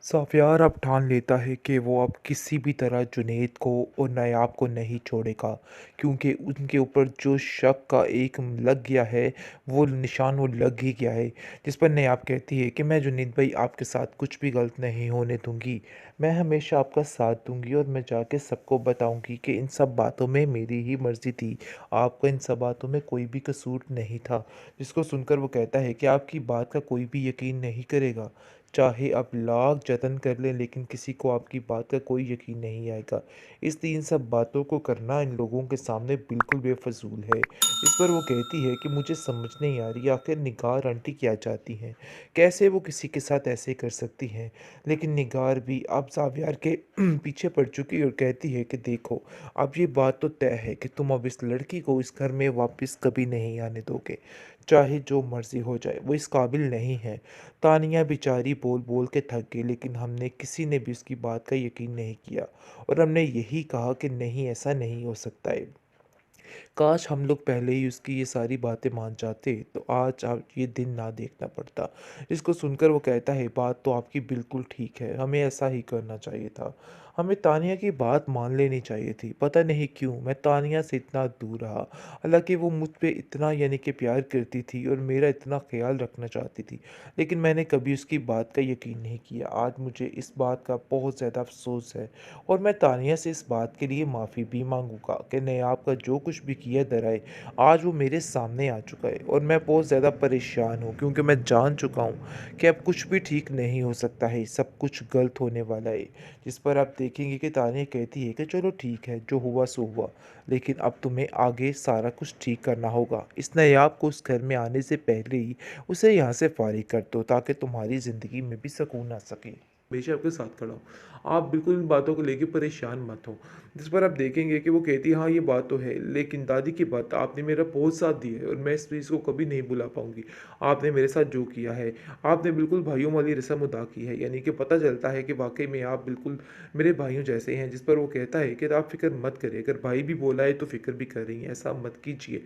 साफियार अब ठान लेता है कि वो अब किसी भी तरह जुनैद को और नायाब को नहीं छोड़ेगा, क्योंकि उनके ऊपर जो शक का एक लग गया है, वो निशान वो लग ही गया है। जिस पर नायाब कहती है कि मैं जुनैद भाई आपके साथ कुछ भी गलत नहीं होने दूंगी। मैं हमेशा आपका साथ दूंगी और मैं जाके सबको बताऊंगी कि इन सब बातों में मेरी ही मर्जी थी। आपका इन सब बातों में कोई भी कसूर नहीं था। जिसको सुनकर वो कहता है कि आपकी बात का कोई भी यकीन नहीं करेगा। चाहे आप लाख जतन कर लें, लेकिन किसी को आपकी बात का कोई यकीन नहीं आएगा। इसलिए इन सब बातों को करना इन लोगों के सामने बिल्कुल बेफजूल है। इस पर वो कहती है कि मुझे समझ नहीं आ रही आखिर निगार आंटी क्या चाहती हैं। कैसे वो किसी के साथ ऐसे कर सकती हैं। लेकिन निगार भी अब जावियार के पीछे पड़ चुकी और कहती है कि देखो, अब ये बात तो तय है कि तुम अब इस लड़की को इस घर में वापस कभी नहीं आने दोगे। चाहे जो मर्जी हो जाए, वो इस काबिल नहीं है। तानिया बेचारी बोल बोल के थक गई, लेकिन हमने किसी ने भी उसकी बात का यकीन नहीं किया। और हमने यही कहा कि नहीं, ऐसा नहीं हो सकता है। काश हम लोग पहले ही उसकी ये सारी बातें मान जाते तो आज आप ये दिन ना देखना पड़ता। इसको सुनकर वो कहता है बात तो आपकी बिल्कुल ठीक है, हमें ऐसा ही करना चाहिए था। हमें तानिया की बात मान लेनी चाहिए थी। पता नहीं क्यों मैं तानिया से इतना दूर रहा। हालांकि वो मुझ पे इतना यानी कि प्यार करती थी और मेरा इतना ख्याल रखना चाहती थी, लेकिन मैंने कभी उसकी बात का यकीन नहीं किया। आज मुझे इस बात का बहुत ज़्यादा अफसोस है और मैं तानिया से इस बात के लिए माफ़ी भी मांगूंगा कि ने आपका जो कुछ भी किया दराए, आज वो मेरे सामने आ चुका है और मैं बहुत ज़्यादा परेशान हूँ, क्योंकि मैं जान चुका हूँ कि अब कुछ भी ठीक नहीं हो सकता है, सब कुछ गलत होने वाला है। जिस पर आप देखेंगे कि तानिया कहती है कि चलो ठीक है, जो हुआ सो हुआ, लेकिन अब तुम्हें आगे सारा कुछ ठीक करना होगा। इस नायाब को उस घर में आने से पहले ही उसे यहाँ से फारिग कर दो, ताकि तुम्हारी ज़िंदगी में भी सुकून आ सके। हमेशा आपके साथ खड़ा हूँ। आप बिल्कुल इन बातों को लेके परेशान मत हो। जिस पर आप देखेंगे कि वो कहती है हाँ ये बात तो है, लेकिन दादी की बात आपने मेरा बहुत साथ दिया है और मैं इस चीज़ को कभी नहीं भुला पाऊंगी। आपने मेरे साथ जो किया है, आपने बिल्कुल भाइयों वाली रस्म अदा की है, यानी कि पता चलता है कि वाकई में आप बिल्कुल मेरे भाइयों जैसे हैं। जिस पर वो कहता है कि आप फिक्र मत करिए, अगर भाई भी बोला है तो फिक्र भी कर रही हैं, ऐसा मत कीजिए।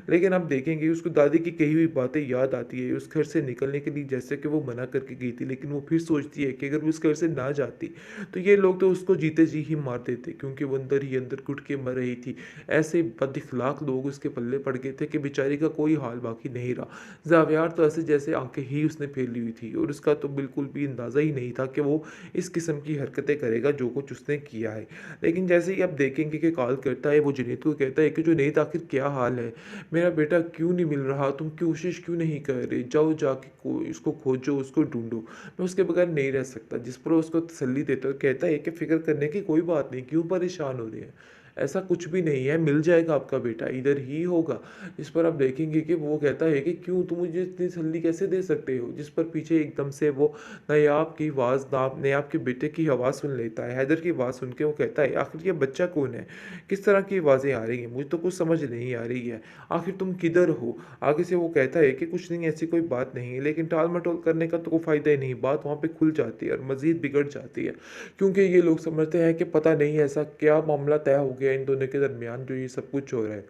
लेकिन आप देखेंगे उसको दादी की कही हुई बातें याद आती है। उस घर से निकलने के लिए जैसे कि वो मना करके गई थी, लेकिन वो फिर सोचती है कि अगर वो उस घर से ना जाती तो ये लोग तो उसको जीते जी ही मार देते, क्योंकि वो अंदर ही अंदर घुट के मर रही थी। ऐसे बदइखलाक लोग उसके पल्ले पड़ गए थे कि बेचारी का कोई हाल बाकी नहीं रहा। जावियार तो ऐसे जैसे आंखें ही उसने फैली हुई थी और उसका तो बिल्कुल भी अंदाज़ा ही नहीं था कि वो इस किस्म की हरकतें करेगा जो कुछ उसने किया है। लेकिन जैसे ही आप देखेंगे कि कॉल करता है, वो जुनैद को कहता है कि जुनैद आखिर क्या हाल है, मेरा बेटा क्यों नहीं मिल रहा, तुम कोशिश क्यों नहीं कर रहे, जाओ जाके उसको खोजो, उसको ढूंढो, मैं उसके बगैर नहीं रह सकता। जिस पर वो उसको तसल्ली देता है, कहता है कि फिक्र करने की कोई बात नहीं, क्यों परेशान हो रहे हैं, ऐसा कुछ भी नहीं है, मिल जाएगा आपका बेटा, इधर ही होगा। इस पर आप देखेंगे कि वो कहता है कि क्यों, तुम मुझे इतनी तसल्ली कैसे दे सकते हो। जिस पर पीछे एकदम से वो नायाब की आवाज़, नायाब के बेटे की आवाज़ सुन लेता है। हैदर की आवाज़ सुन के वो कहता है आखिर ये बच्चा कौन है, किस तरह की आवाज़ें आ रही हैं, मुझे तो कुछ समझ नहीं आ रही है, आखिर तुम किधर हो। आगे से वो कहता है कि कुछ नहीं, ऐसी कोई बात नहीं है, लेकिन टाल मटोल करने का तो कोई फ़ायदा ही नहीं, बात वहाँ पे खुल जाती है और मज़ीद बिगड़ जाती है, क्योंकि ये लोग समझते हैं कि पता नहीं ऐसा क्या मामला तय हो गया इन दोनों के दरमियान जो ये सब कुछ हो रहा है।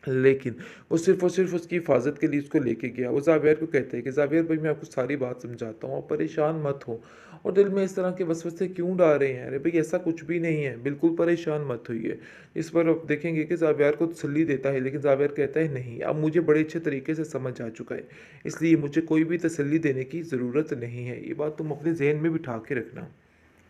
लेकिन वो सिर्फ़ और सिर्फ़ उसकी हिफ़ाज़त के लिए उसको लेके गया। वो ज़ावियर को कहता है कि ज़ावियर भाई मैं आपको सारी बात समझाता हूँ, आप परेशान मत हो और दिल में इस तरह के वसवसे क्यों डाल रहे हैं? अरे भई ऐसा कुछ भी नहीं है, बिल्कुल परेशान मत होइए। इस पर आप देखेंगे कि ज़ावियर को तसल्ली देता है, लेकिन ज़ावियर कहता है नहीं, अब मुझे बड़े अच्छे तरीके से समझ आ चुका है, इसलिए मुझे कोई भी तसल्ली देने की ज़रूरत नहीं है। ये बात तुम अपने ज़हन में बिठा के रखना।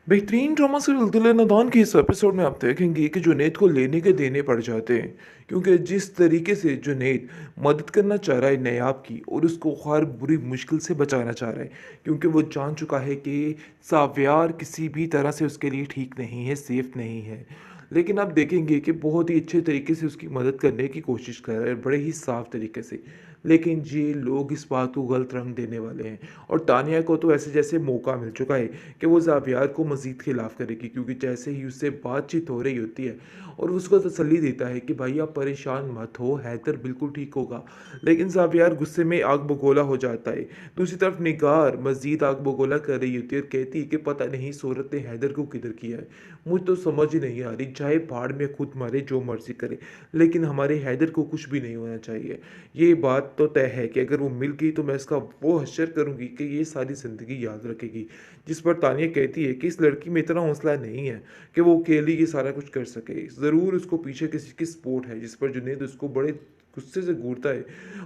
बेहतरीन ड्रामा सीरियल दिल नादान के इस एपिसोड में आप देखेंगे कि जुनैद को लेने के देने पड़ जाते हैं, क्योंकि जिस तरीके से जुनैद मदद करना चाह रहा है नयाब की और उसको हर बुरी मुश्किल से बचाना चाह रहा है, क्योंकि वो जान चुका है कि साव्यार किसी भी तरह से उसके लिए ठीक नहीं है, सेफ नहीं है। लेकिन आप देखेंगे कि बहुत ही अच्छे तरीके से उसकी मदद करने की कोशिश कर रहे हैं, बड़े ही साफ तरीके से। लेकिन ये लोग इस बात को गलत रंग देने वाले हैं और तानिया को तो ऐसे जैसे मौका मिल चुका है कि वो ज़ावियार को मज़ीद खिलाफ़ करेगी, क्योंकि जैसे ही उससे बातचीत हो रही होती है और उसको तसल्ली देता है कि भाई आप परेशान मत हो, हैदर बिल्कुल ठीक होगा। लेकिन ज़ावियार गुस्से में आग बगोला हो जाता है। दूसरी तरफ निगार मज़ीद आग बगोला कर रही होती है और कहती है कि पता नहीं सूरत ने हैदर को किधर किया है, मुझे तो समझ ही नहीं आ रही, चाहे भाड़ में खुद मारे जो मर्जी करे, लेकिन हमारे हैदर को कुछ भी नहीं होना चाहिए। ये बात बात तो तय है कि अगर वो मिल गई तो मैं इसका वो हश्र करूँगी कि ये सारी ज़िंदगी याद रखेगी। जिस पर तानिया कहती है कि इस लड़की में इतना हौसला नहीं है कि वो अकेली ये सारा कुछ कर सके। ज़रूर उसको पीछे किसी की सपोर्ट है, जिस पर जुनैद उसको बड़े गुस्से से घूरता है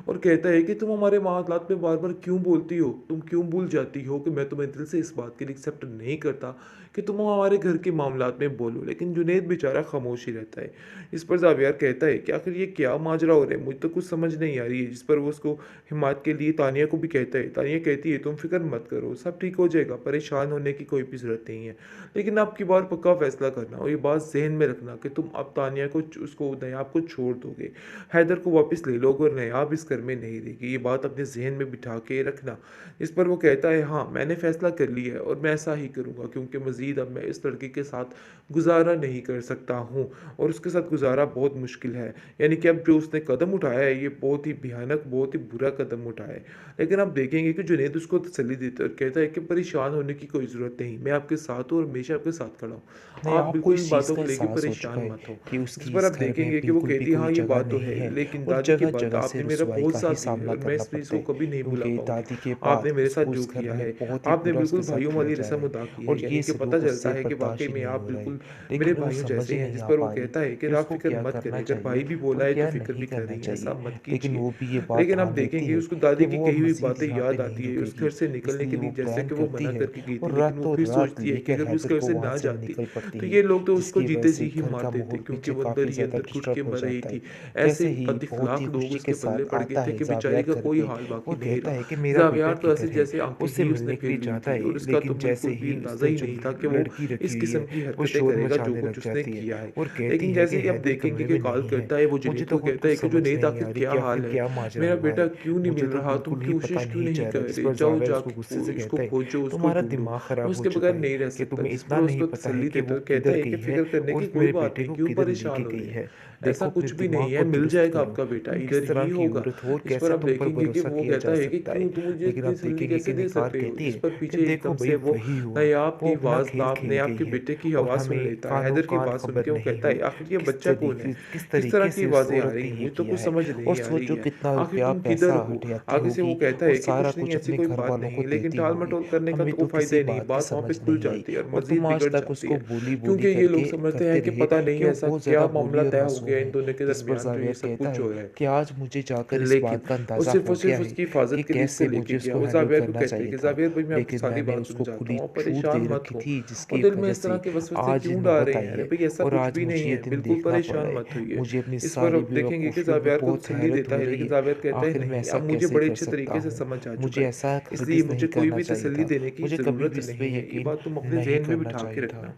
और कहता है कि तुम हमारे मामलात में बार-बार क्यों बोलती हो? तुम क्यों भूल जाती हो कि मैं तुम्हें दिल से इस बात के लिए एक्सेप्ट नहीं करता कि तुम हमारे घर के मामलात में बोलो। लेकिन जुनैद बेचारा खामोश ही रहता है। इस पर ज़ावियार कहता है कि आखिर ये क्या माजरा हो रहा है? मुझे तो कुछ समझ नहीं आ रही है। जिस पर वो उसको हिमायत के लिए तानिया को भी कहता है। तानिया कहती है तुम फ़िक्र मत करो, सब ठीक हो जाएगा, परेशान होने की कोई भी ज़रूरत नहीं है। लेकिन अब की बार पक्का फ़ैसला करना और ये बात ज़हन में रखना कि तुम अब तानिया को उसको नयाब को छोड़ दोगे। हैदर को वापस ले लोगे और नयाब इस घर में नहीं रहेगी। ये बात अपने ज़हन में बिठा के रखना। इस पर वो कहता है हाँ, मैंने फ़ैसला कर लिया है और मैं ऐसा ही करूँगा क्योंकि मज़ीद अब मैं इस लड़की के साथ गुज़ारा नहीं कर सकता हूँ और उसके साथ गुज़ारा बहुत मुश्किल है। यानी कि अब जो उसने कदम उठाया है ये बहुत ही भयानक, बहुत ही बुरा कदम उठाया है। लेकिन आप देखेंगे कि जुनैद उसको तसल्ली देता है और कहता है कि परेशान होने की कोई ज़रूरत नहीं। मैं आपके साथ हूँ और हमेशा आपके साथ खड़ा हूँ। नहीं, आप आपको बिल्कुल इन इस चीज़ बातों का को लेके एहसास हो चुका परेशान है मत हो। कि जिस उसकी पर इस आप घर में देखेंगे कि वो बिल्कुल भी कहती है कोई हाँ, ये जगह बात तो नहीं है, है लेकिन और दादी की बात जगह-जगह से आपने मेरा रुसवाई बहुत का साथ ही दिया है सामना और मैं करना इस चीज़ पड़ता को है, कभी नहीं भुला क्योंकि पाऊँगी। दादी के आपने बाद मेरे साथ उसको जो उस घर किया में है, बहुत ही आपने बुरा उसके बिल्कुल साथ भाइयों किया वाली जा रहा रस्म है अदा की है, और यानी ये कि पता सलूक चलता उससे है कि बर्दाश्त वाक़ई ही में नहीं आप हो रहा है। बिल्कुल मेरे लेकिन वो भाइयों समझ जैसे ही हैं, नहीं जिस आ पर वो पा रही कहता है कि कि आप उसको फ़िक्र क्या मत करना करें, जब चाहिए भाई भी और बोला है तो क्या फ़िक्र नहीं भी कर करना रही हैं, ऐसा चाहिए। मत लेकिन कीजिए। वो भी ये बात लेकिन आप ठान लेती देखेंगे है उसको दादी कि की वो अब कही हुई मज़ीद बातें यहाँ पे याद नहीं आती है, उस घर रुकेगी, से निकलने के इसलिए लिए वो जैसे प्लान कि वो करती मना है करके गई थी, और लेकिन वो फिर रातों-रात सोचती है कि लेकर अगर वो उस हैदर घर को से वहाँ ना से जाती, निकल पड़ती तो है, ये लोग तो उसको जिसकी वजह जीते जी से ही घर मार का देते माहौल क्योंकि पीछे वो अंदर काफ़ी ही ज़्यादा अंदर घुट के डिस्टर्ब हो मर रही जाता है। थी। जैसे ऐसे ही बहुत ही बद-इख़लाक़ लोग खुशी के उसके पल्ले साथ पड़ गए आता थे है कि बेचारी ज़ावियार का घर कोई पे हाल बाकी और नहीं कहता रहा। है कि मेरा बेटा ज़ावियार तो ऐसे किधर है? जैसे आँखें उससे ही उसने मिलने के लिए फेर ली जाता थी है, और इसका तो लेकिन जैसे बिल्कुल भी ही अंदाज़ा उसने ही जो नहीं था कि वो लड़की इस रखी हुई है, किस्म की वो हरकतें शोर करेगा जो मचाने कुछ लग उसने जाती है किया है। और कहती लेकिन है जैसे कि ही आप हैदर देखेंगे कमरे कि में कॉल नहीं है। करता है वो मुझे जुनैद तो को खुद कहता कुछ है कि समझ जुनैद नहीं आखिर आ रही क्या कि हाल आखिर है? क्या माजरा मेरा हुआ बेटा है। क्यों नहीं मुझे मिल तो रहा? तुम बिल्कुल ही पता कोशिश क्यों नहीं नहीं चल कर रहा। इस रहे? पर जाओ ज़ाविर उसको जाके गुस्से से उसको कहता है, खोजो, उसको तुम्हारा ढूँढो। दिमाग मैं ख़राब हो उसके चुका बगैर है नहीं रह कि सकता। तुम्हें जिस पर इतना नहीं उसको पता है तसल्ली कि देता वो है और कहता किधर है कि गई है फ़िक्र करने और की उस कोई मेरे बात बेटे नहीं, को क्यों किधर परेशान लेके हो गई रहे हैं? है। ऐसा देखो अपने कुछ भी नहीं दिमाग है, को मिल दुरुस्त जाएगा करो। आपका बेटा, तुम इधर किस तरह ही की होगा। औरत हो और इस पर कैसे आप तुम पर देखेंगे कि भरोसा वो किया कहता जा है कि सकता क्यों है। तुम मुझे लेकिन इतनी आप तसल्ली देखेंगे कैसे कि दे निगार सकते हो? कहती जिस है पर कि पीछे देखो एकदम भई से वो वही हुआ, नायाब की वो अपना आवाज़ खेल खेल नायाब गई के है बेटे की और आवाज़ सुन हमें लेता है। हैदर की कानो-कान आवाज़ सुन खबर के वो नहीं कहता हुई है आखिर ये कि बच्चा कौन है? किस किस तरह तरीके की से उस आवाज़ें आ औरत रही ने हैं? ये मुझे तो किया कुछ है समझ और नहीं आ रही सोचो है। कितना आखिर रुपया तुम किधर पैसा हो? हट जाती आगे से वो होगी कहता और है कि सारा कुछ नहीं, कुछ ऐसी अपने कोई घर बात वालों को नहीं, लेकिन देती होगी। टाल-मटोल करने का हमें तो तो कोई फ़ायदा किसी ही नहीं, बात की बात वहाँ पे समझ खुल नहीं आई जाती है और और मज़ीद तुम आज बिगड़ तक जाती उसको है। बोली-बोली क्योंकि ये लोग करके समझते करते हैं कि रहे पता नहीं कि वो ऐसा बहुत क्या ज़्यादा मामला भोली और तय हो मासूम गया इन है। दोनों के जिस पर दरमियान जो ये ज़ावियर सब कहता कुछ है हो रहा है। कि आज मुझे जाकर इस लेकिन बात का वो अंदाज़ा सिर्फ़ और हो गया सिर्फ़ है उसकी कि हिफ़ाज़त के लिए उसको कैसे लेके मुझे गया। उसको वो हैंडल ज़ावियर को करना कहते हैं चाहिए कि था। ज़ावियर भाई मैं आपको लेकिन सारी मैंने बात उसको समझाता खुली हूँ, आप छूट परेशान दे मत रखी हो थी और जिसकी दिल में वजह इस तरह से के वसवसे आज ये क्यों डाल नौबत रहे आई हैं? अरे है भई ऐसा और कुछ आज भी मुझे नहीं ये है, दिन बिल्कुल देखना पड़ रहा परेशान है। मत होइए। मुझे अपनी इस पर सारी आप देखेंगे कि बेवकूफ़ियों पे ज़ावियर को बहुत तसल्ली हैरत देता हो है, रही लेकिन है। ज़ावियर कहता है आखिर मैं नहीं, ऐसा अब मुझे कैसे बड़े कर अच्छे सकता तरीके से हूँ? समझ आ चुका मुझे है, ऐसा इसलिए हरगिज़ नहीं मुझे कोई करना भी चाहिए तसल्ली था। देने की मुझे कभी ज़रूरत भी इस पे नहीं है। ये यकीन बात तुम अपने नहीं ज़हन में करना बिठा के चाहिए था। रखना।